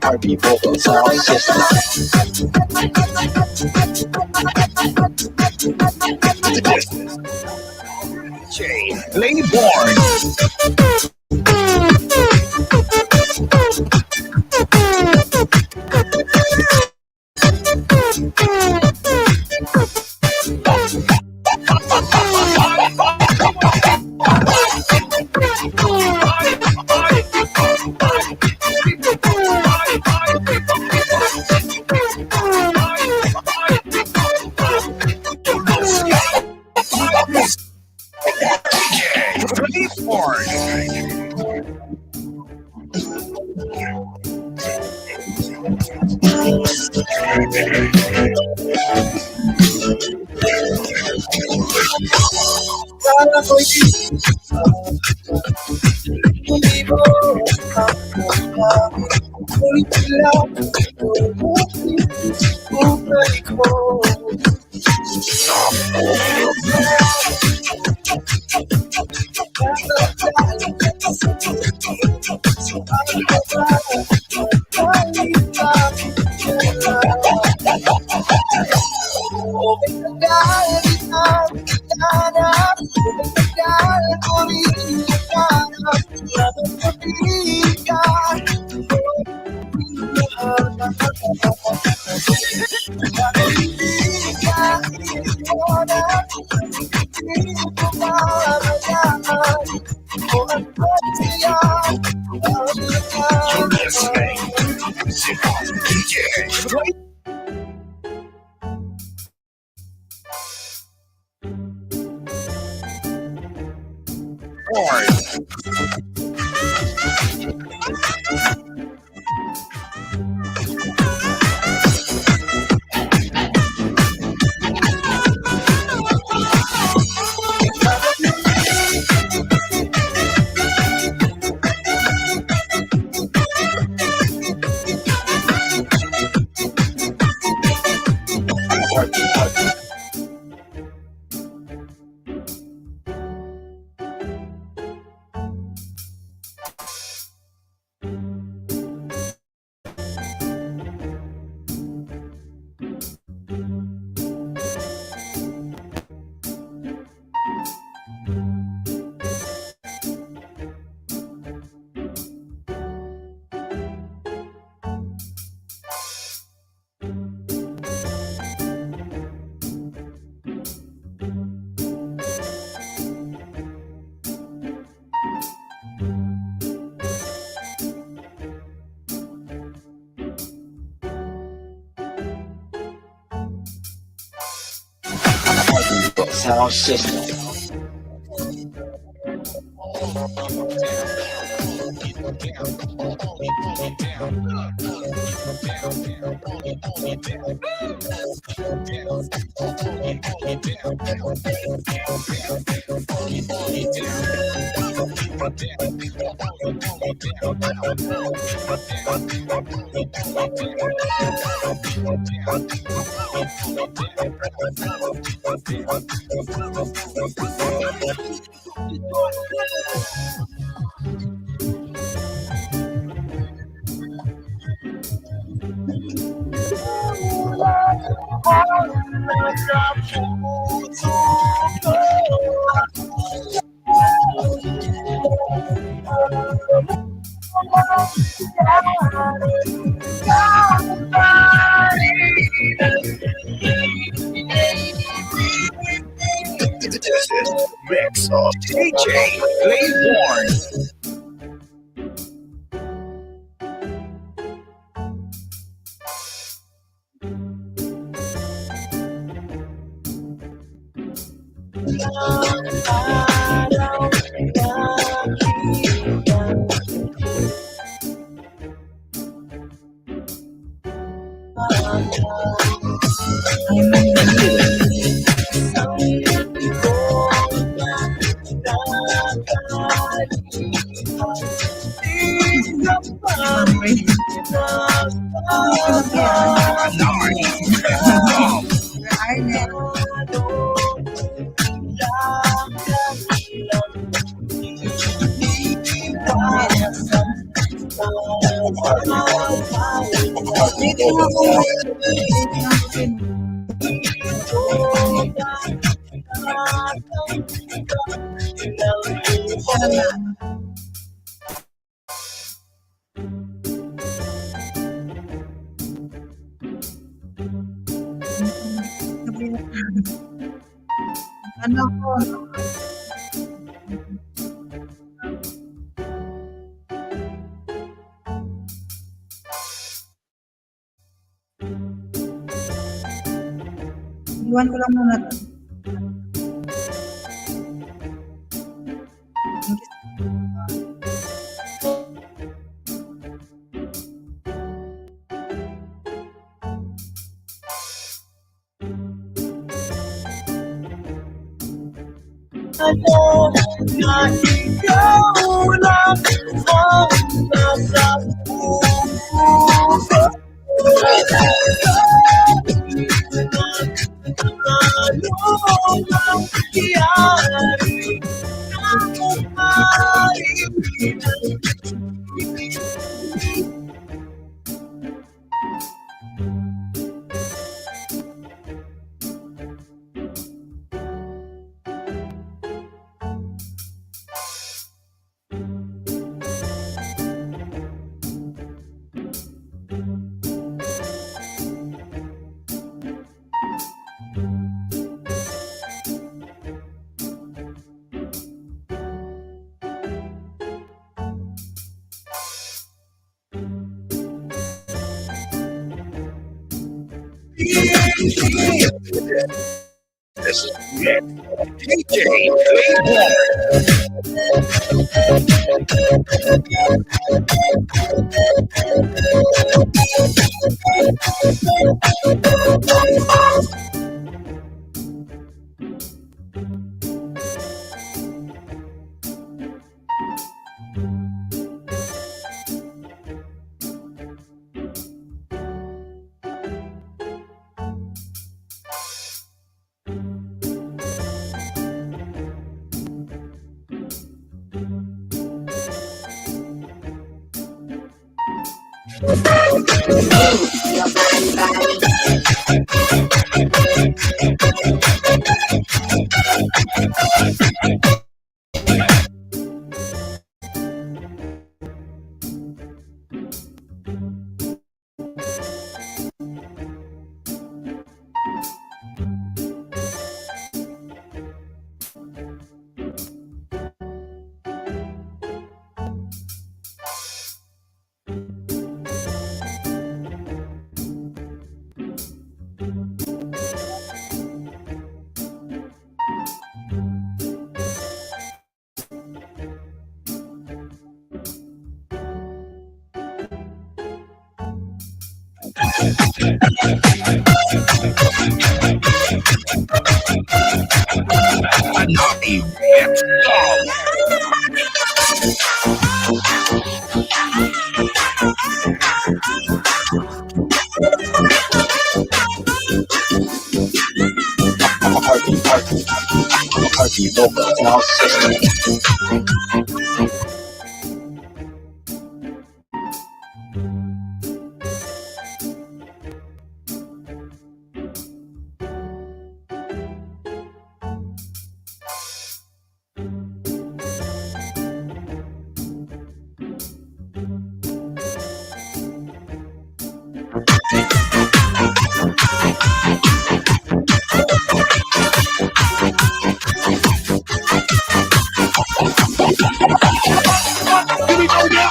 RP Vocal Sound System. J. Laybourne. Sound System. This is mix of DJ Laybourne. Ano ko, iwan ko lang muna 'to. Ano na ikaw lang ang nasa puso. Ano ang nangyari na umaling This is Mix DJ Playborn. Naughty Mix Dog. McCarthy Vocal Sound System. Here we go now.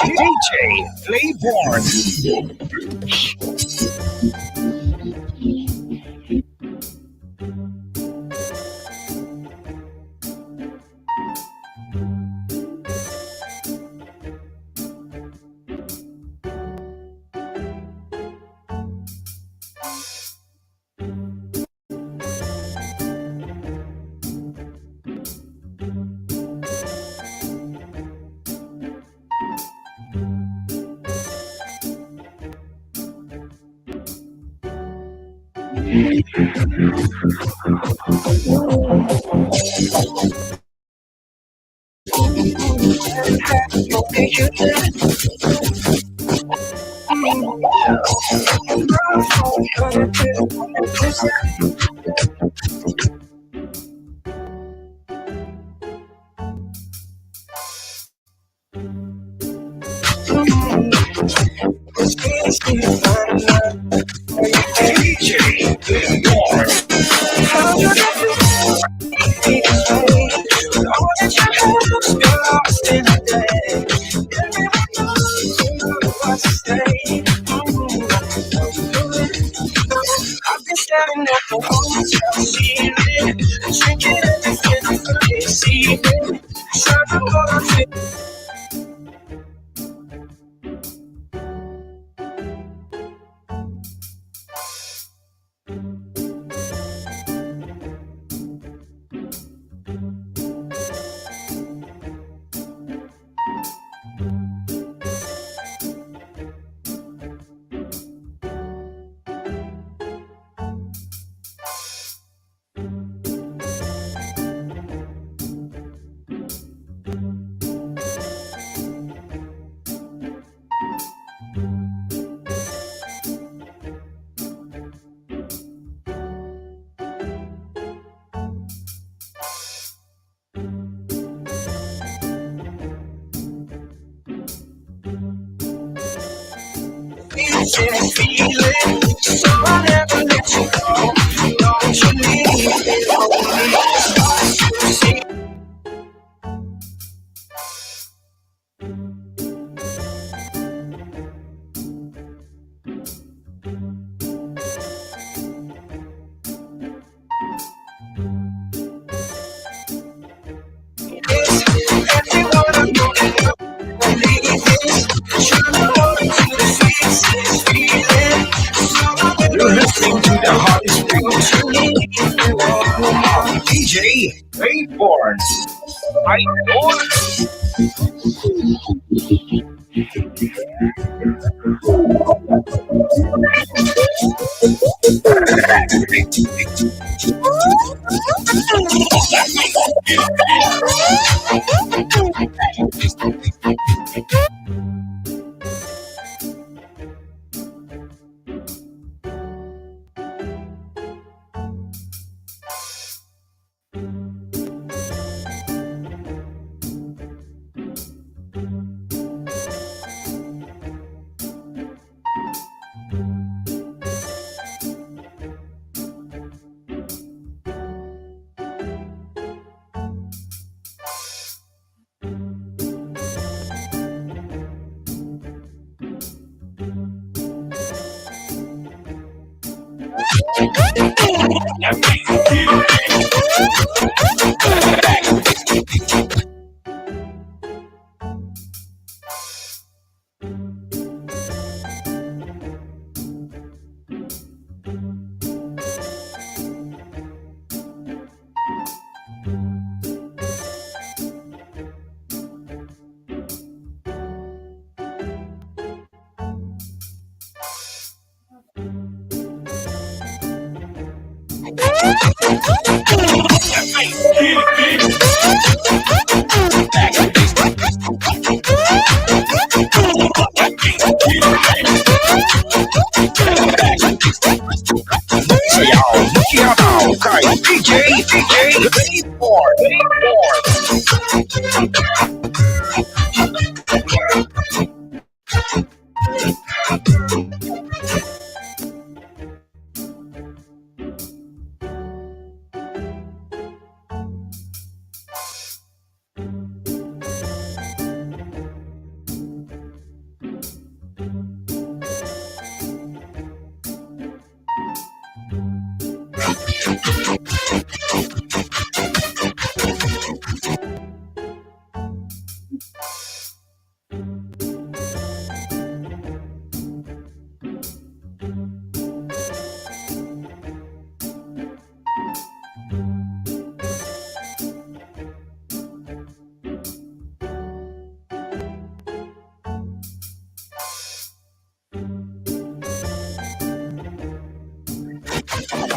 DJ Playborn. DJ Playboard. Staring at the hotel ceiling, drinking everything I could see it. Trying to hold on to feeling, so I'll never let you go. Don't you leave me lonely. Everyone I'm going to believe this. Trying to hold on to the sweetest feeling. You're listening to the hottest DJ Playboard. I know. DJ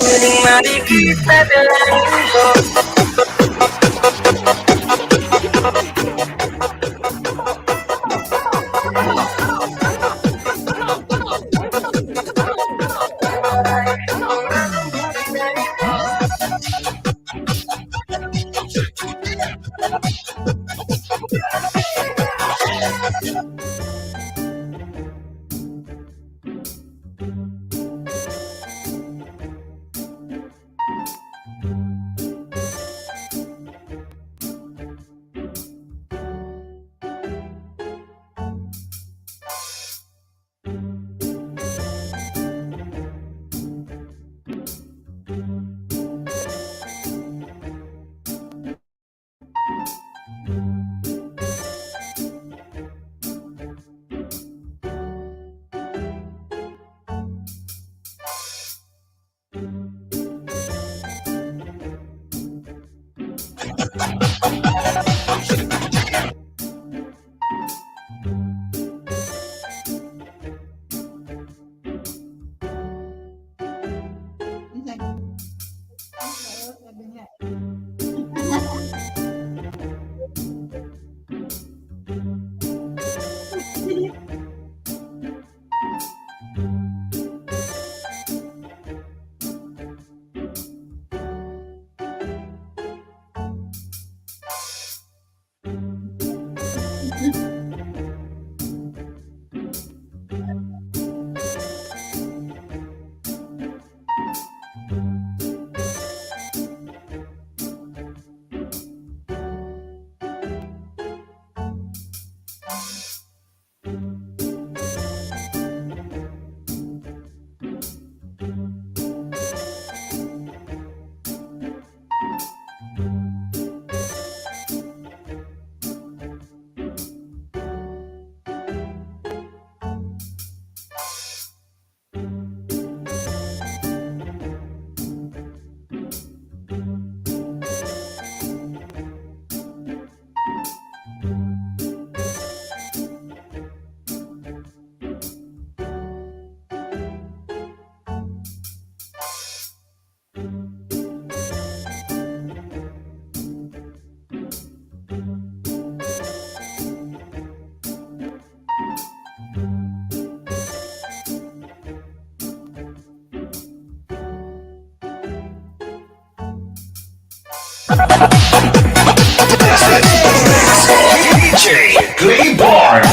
Muling makikita dalangin ko. Sabi niya. DJ Clayborn.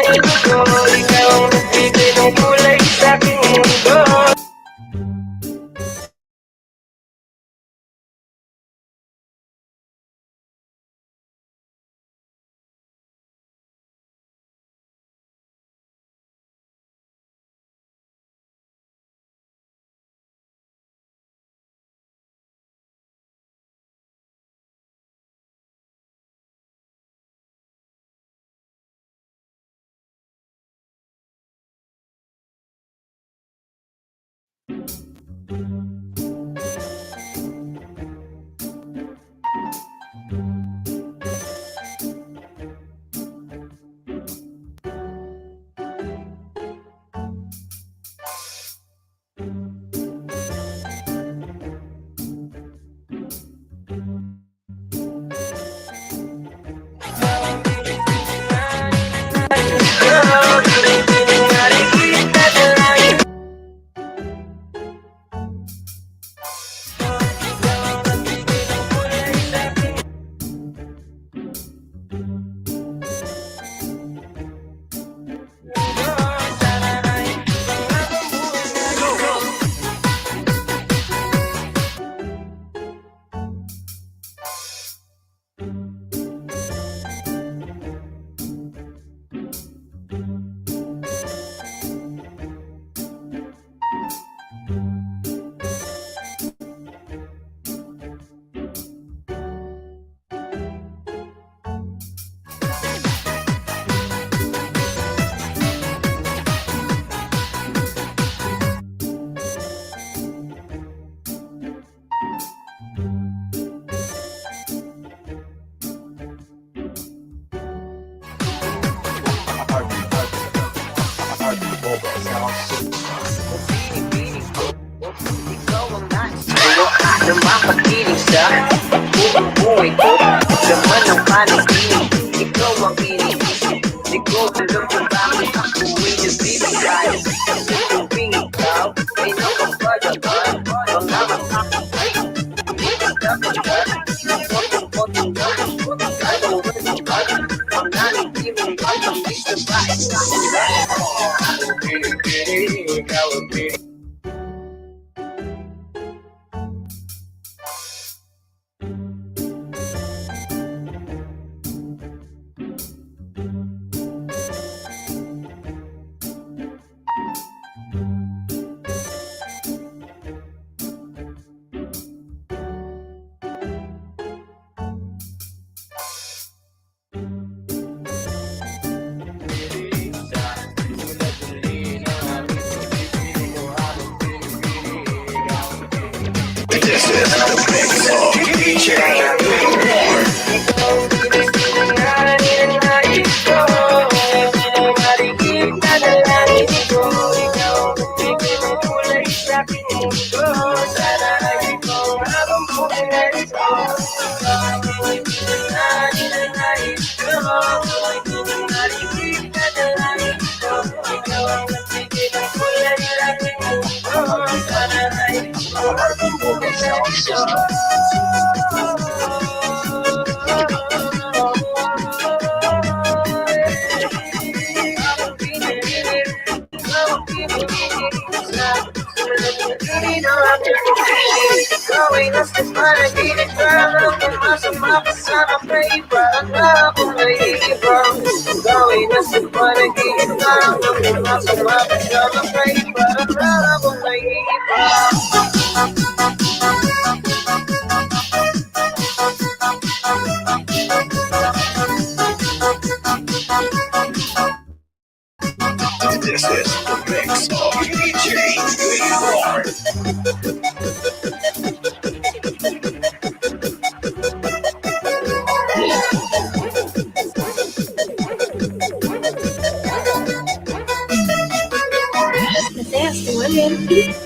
Ikaw ang nagbibigay ng kulay sa aking mundo. mapakinig sa buong buhay ko. Laman ng panaginip, ikaw ang iniisip. Di ko alam kung bakit ako'y nagbibigay. Kasi tuwing ikaw ay nakapalaban, mga mata ko ay hindi nagkakagat. Potong-potong lang, gagawin mo ba? Mga hindi mong matamis na ba sa ulan? Ikaw ang pinili. This is the mix of DJ Reborn. Gawin ang panaginip, alam kong masama ka sana, pray, parang na akong naiibang. Gawin ang panaginip, alam kong masama ka sana, pray, parang na akong naiibang. This is the mix of DJ Reborn.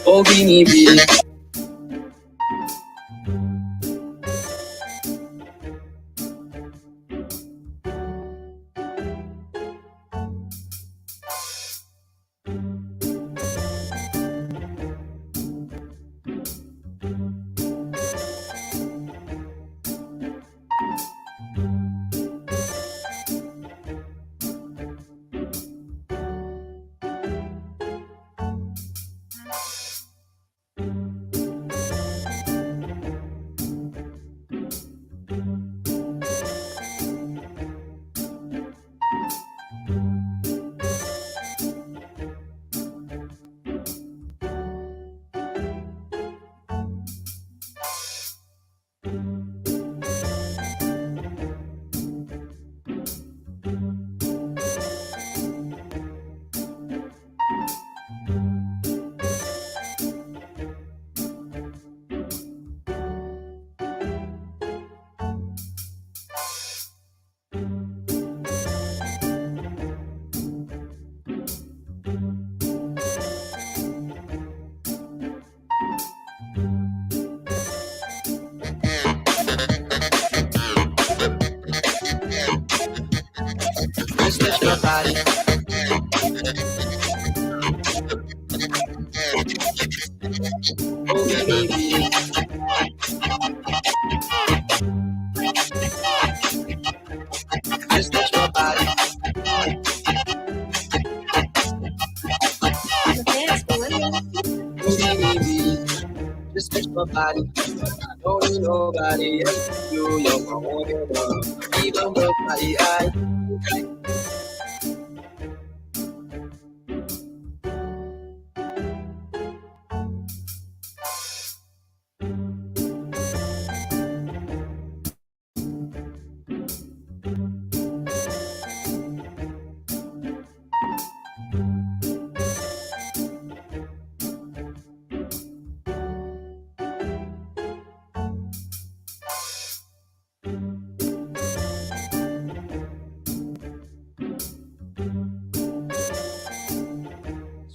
Oh, binibig. Just touch my body. I don't need nobody else. You're my only one. Even with my eye.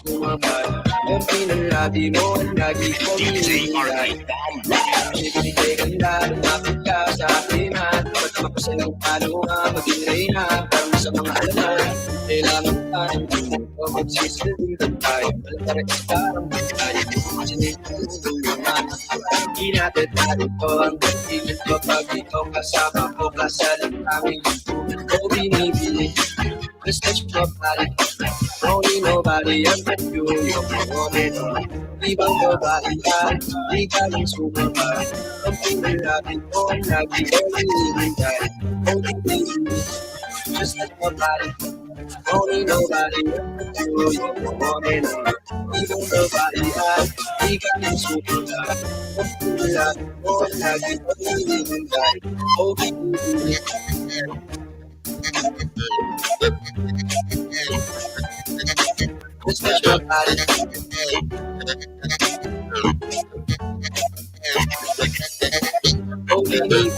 So my body. Ang pinalabi mo ang lagi ko hinihintay. Binibigay ganda, lumapit ka sa akin at pagkama ko sa'yo paano nga maging reyna. Parang sa mga alaman, kailangan ka ng tingin ko magsisilbing tayo. Walang pares parang tayo, sinitulong naman. Hindi natin narito ang pagtigil ko pag ikaw kasama ko kasalang kami. Ko binibili, just touch my body. Don't need nobody else but you, you're my one and only. Ibang babae ka, di ka lang sumama. Ang pinalapit ko ang lagi ko hinihintay. Don't need me, just touch my body. Don't need nobody else but you, you're my one and only. Ibang babae ka, di ka lang sumama. Ang pinalapit ko ang lagi ko hinihintay. Don't need me. Just touch my body. Oh, baby.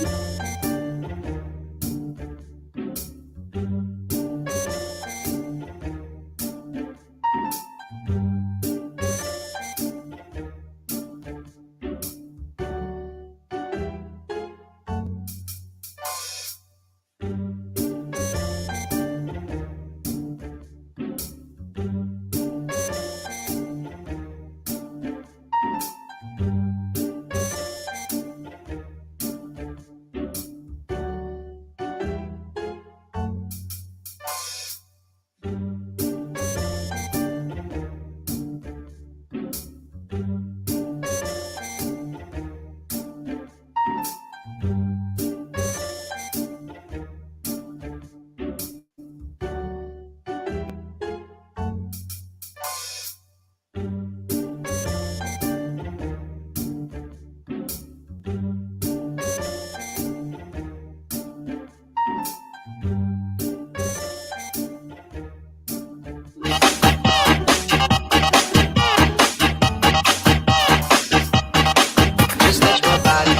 Just touch my body.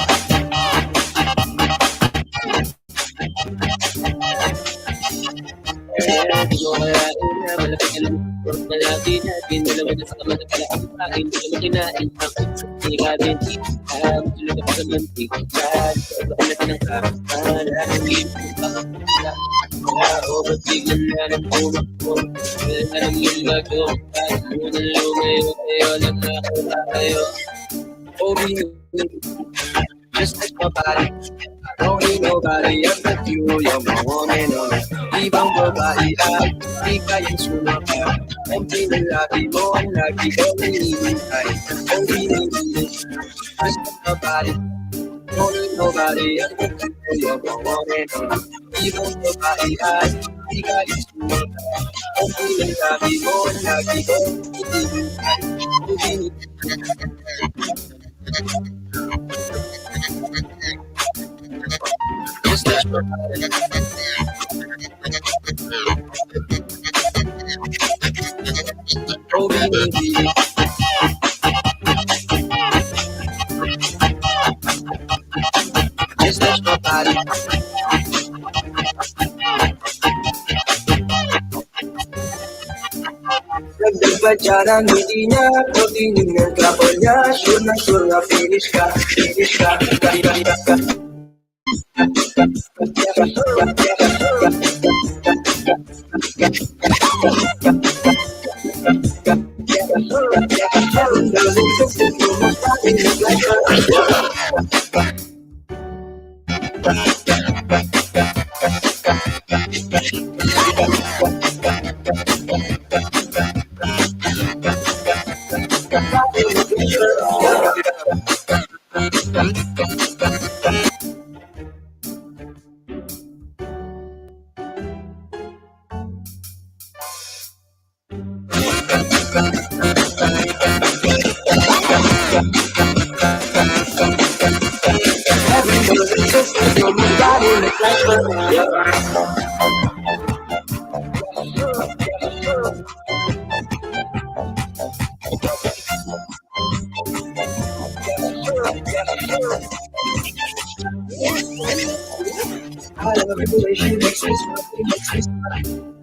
Malapit natin, dalawa na sa kamay na pala ang pagkain. Dalawa kinain ang hindi ka din. Tulog ka pa sa mantik. Baka natin ang karakter. Hindi pa wala. O ba't bigyan na ng tumakbo? Wala nang yung bago. Kahit muna lumayo kayo lang nakula kayo. Oh, just touch my body. Don't need nobody else but you, you're my one and only. Ibang babae ay di kayang sumapa. Ang pinalabi mo ang lagi ko hinihintay. Ang binibili, just touch my body. Don't need nobody else but you, you're my one and only. Ibang babae ay di kayang sumapa. Ang pinalabi mo ang lagi ko hinihintay. Ang binibili, just touch my body. Oh, baby. Just touch my body. Dagdag pa dyan ang hindi niya, o tinig ng couple niya. Sure na finish ka, finish ka, ka. I love the way she makes me smile.